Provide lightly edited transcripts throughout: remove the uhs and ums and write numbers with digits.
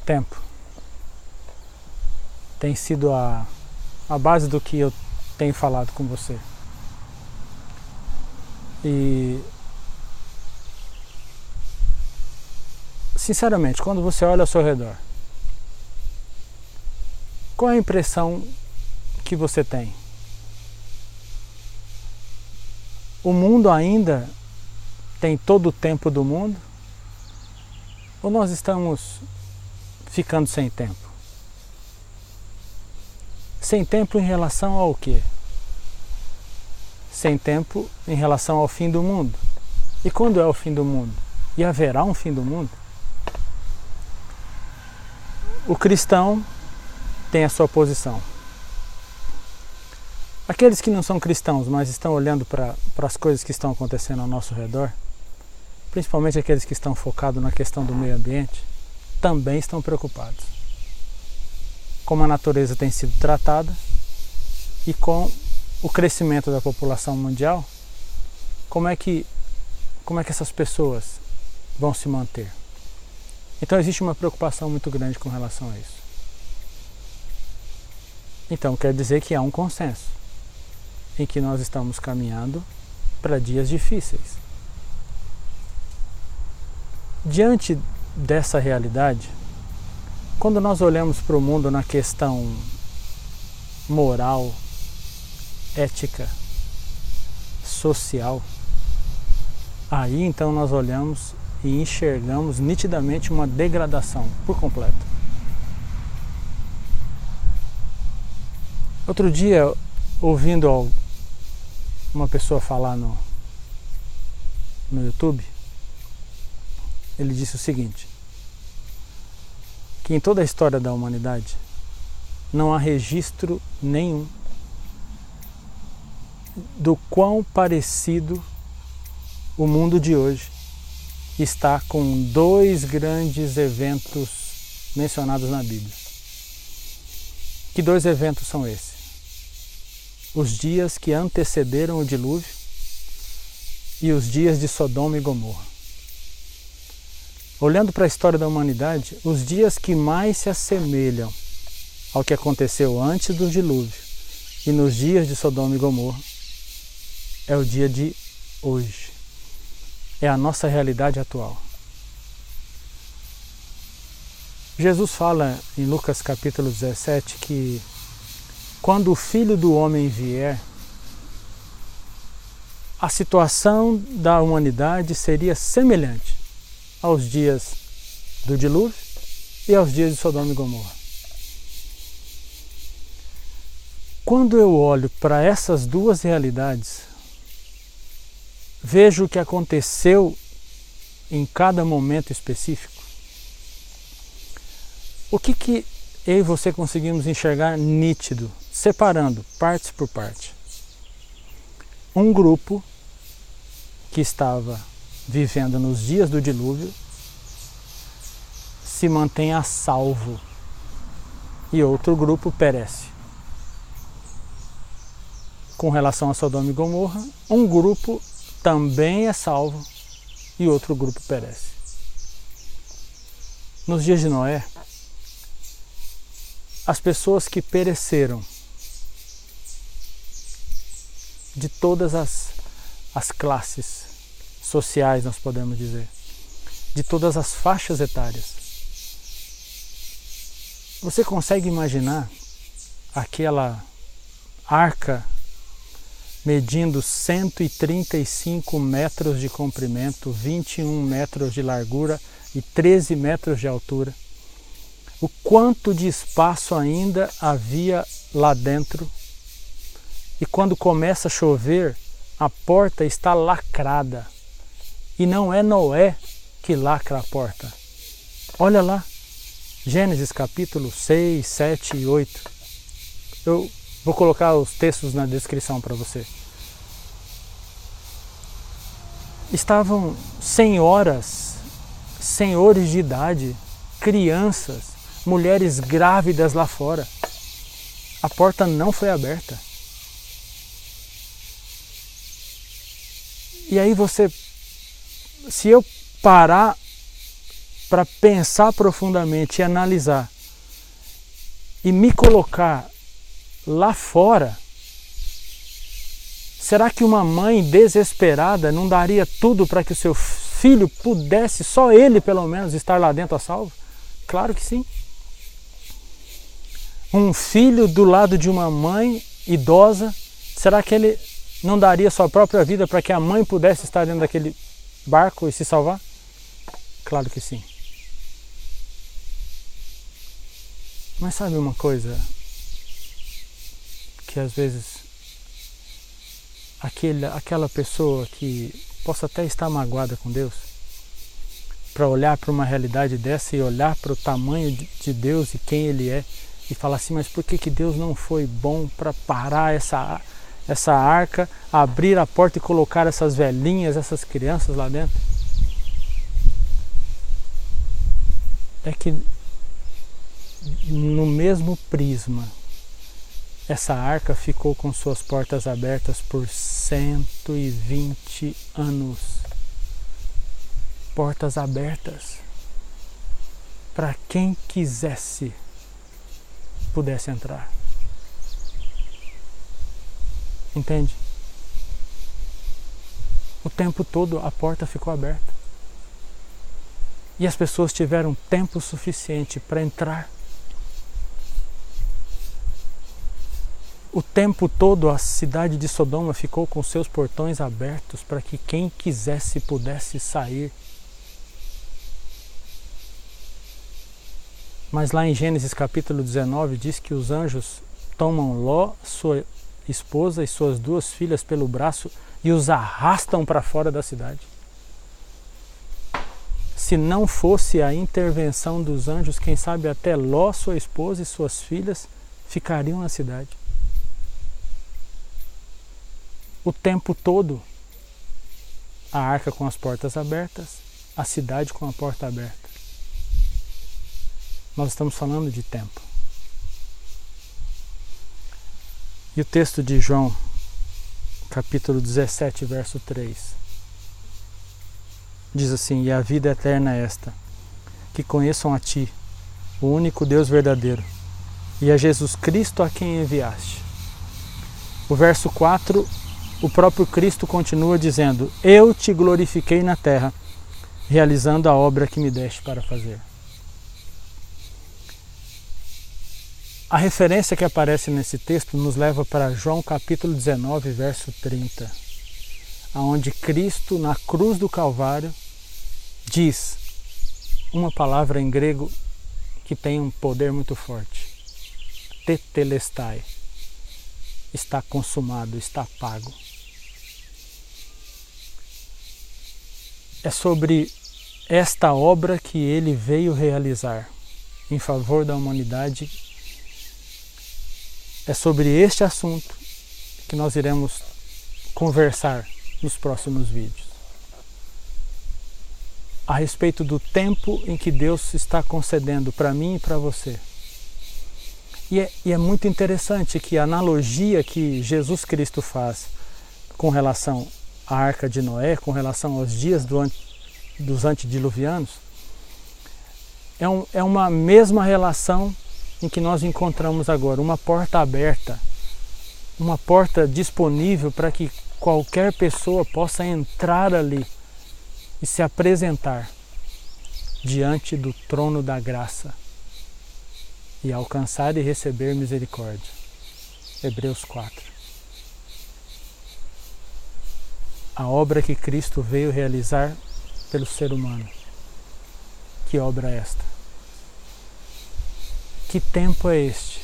Tempo tem sido a base do que eu tenho falado com você. E, sinceramente, quando você olha ao seu redor, qual é a impressão que você tem? O mundo ainda tem todo o tempo do mundo? Ou nós estamos ficando sem tempo? Sem tempo em relação ao quê? Sem tempo em relação ao fim do mundo. E quando é o fim do mundo? E haverá um fim do mundo? O cristão tem a sua posição. Aqueles que não são cristãos, mas estão olhando para as coisas que estão acontecendo ao nosso redor, principalmente aqueles que estão focados na questão do meio ambiente, também estão preocupados. Como a natureza tem sido tratada e com o crescimento da população mundial, como é que essas pessoas vão se manter? Então existe uma preocupação muito grande com relação a isso. Então quer dizer que há um consenso em que nós estamos caminhando para dias difíceis. Diante dessa realidade, quando nós olhamos para o mundo na questão moral, ética, social, aí então nós olhamos e enxergamos nitidamente uma degradação por completo. Outro dia, ouvindo uma pessoa falar no YouTube, ele disse o seguinte: que em toda a história da humanidade não há registro nenhum do quão parecido o mundo de hoje está com dois grandes eventos mencionados na Bíblia. Que dois eventos são esses? Os dias que antecederam o dilúvio e os dias de Sodoma e Gomorra. Olhando para a história da humanidade, os dias que mais se assemelham ao que aconteceu antes do dilúvio e nos dias de Sodoma e Gomorra é o dia de hoje. É a nossa realidade atual. Jesus fala em Lucas capítulo 17 que quando o Filho do Homem vier, a situação da humanidade seria semelhante aos dias do dilúvio e aos dias de Sodoma e Gomorra. Quando eu olho para essas duas realidades, vejo o que aconteceu em cada momento específico. O que eu e você conseguimos enxergar nítido, separando partes por parte? Um grupo que estava vivendo nos dias do dilúvio se mantém a salvo e outro grupo perece. Com relação a Sodoma e Gomorra, um grupo também é salvo e outro grupo perece. Nos dias de Noé, as pessoas que pereceram de todas as classes sociais, nós podemos dizer, de todas as faixas etárias. Você consegue imaginar aquela arca medindo 135 metros de comprimento, 21 metros de largura e 13 metros de altura? O quanto de espaço ainda havia lá dentro? E quando começa a chover, a porta está lacrada. E não é Noé que lacra a porta. Olha lá, Gênesis capítulo 6, 7 e 8. Eu vou colocar os textos na descrição para você. Estavam senhoras, senhores de idade, crianças, mulheres grávidas lá fora. A porta não foi aberta. E aí se eu parar para pensar profundamente e analisar e me colocar lá fora, será que uma mãe desesperada não daria tudo para que o seu filho pudesse, só ele pelo menos, estar lá dentro a salvo? Claro que sim. Um filho do lado de uma mãe idosa, será que ele não daria sua própria vida para que a mãe pudesse estar dentro daquele barco e se salvar? Claro que sim. Mas sabe uma coisa? Que às vezes aquela pessoa que possa até estar magoada com Deus, para olhar para uma realidade dessa e olhar para o tamanho de Deus e quem Ele é, e falar assim, mas por que Deus não foi bom para parar essa arca, abrir a porta e colocar essas velhinhas, essas crianças lá dentro? É que no mesmo prisma, essa arca ficou com suas portas abertas por 120 anos. Portas abertas para quem quisesse pudesse entrar. Entende? O tempo todo a porta ficou aberta. E as pessoas tiveram tempo suficiente para entrar. O tempo todo a cidade de Sodoma ficou com seus portões abertos para que quem quisesse pudesse sair. Mas lá em Gênesis capítulo 19 diz que os anjos tomam Ló, sua esposa e suas 2 filhas pelo braço e os arrastam para fora da cidade. Se não fosse a intervenção dos anjos, quem sabe até Ló, sua esposa e suas filhas ficariam na cidade. O tempo todo, a arca com as portas abertas, a cidade com a porta aberta. Nós estamos falando de tempo. E o texto de João, capítulo 17, verso 3, diz assim, e a vida eterna é esta, que conheçam a Ti, o único Deus verdadeiro, e a Jesus Cristo a quem enviaste. O verso 4, o próprio Cristo continua dizendo, eu te glorifiquei na terra, realizando a obra que me deste para fazer. A referência que aparece nesse texto nos leva para João capítulo 19, verso 30, onde Cristo, na cruz do Calvário, diz uma palavra em grego que tem um poder muito forte. Tetelestai. Está consumado, está pago. É sobre esta obra que ele veio realizar em favor da humanidade. É sobre este assunto que nós iremos conversar nos próximos vídeos. A respeito do tempo em que Deus está concedendo para mim e para você. E é muito interessante que a analogia que Jesus Cristo faz com relação à Arca de Noé, com relação aos dias dos antediluvianos, é uma mesma relação em que nós encontramos agora, uma porta aberta, uma porta disponível para que qualquer pessoa possa entrar ali e se apresentar diante do trono da graça e alcançar e receber misericórdia. Hebreus 4. A obra que Cristo veio realizar pelo ser humano. Que obra é esta? Que tempo é este?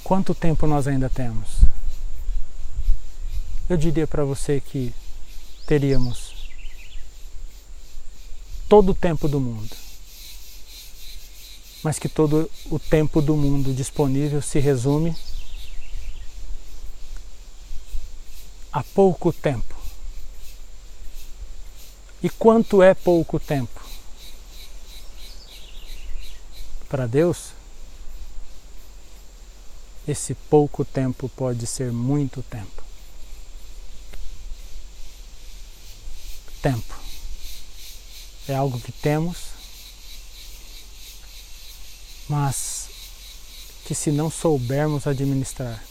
Quanto tempo nós ainda temos? Eu diria para você que teríamos todo o tempo do mundo, mas que todo o tempo do mundo disponível se resume a pouco tempo. E quanto é pouco tempo? Para Deus, esse pouco tempo pode ser muito tempo. Tempo. é algo que temos, mas que se não soubermos administrar,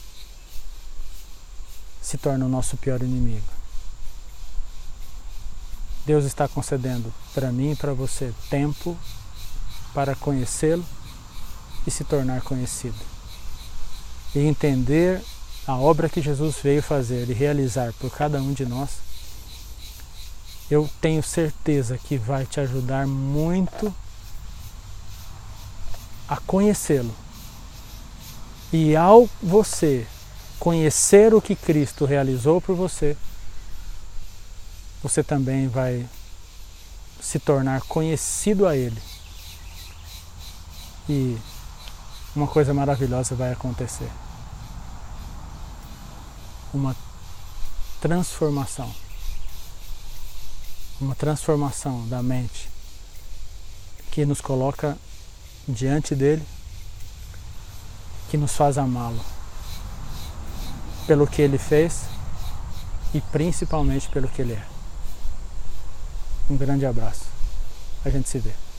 se torna o nosso pior inimigo. Deus está concedendo para mim e para você tempo para conhecê-lo e se tornar conhecido. E entender a obra que Jesus veio fazer e realizar por cada um de nós, eu tenho certeza que vai te ajudar muito a conhecê-lo. E ao você conhecer o que Cristo realizou por você, você também vai se tornar conhecido a Ele. E uma coisa maravilhosa vai acontecer. Uma transformação. Uma transformação da mente que nos coloca diante dele, que nos faz amá-lo pelo que ele fez e principalmente pelo que ele é. Um grande abraço. A gente se vê.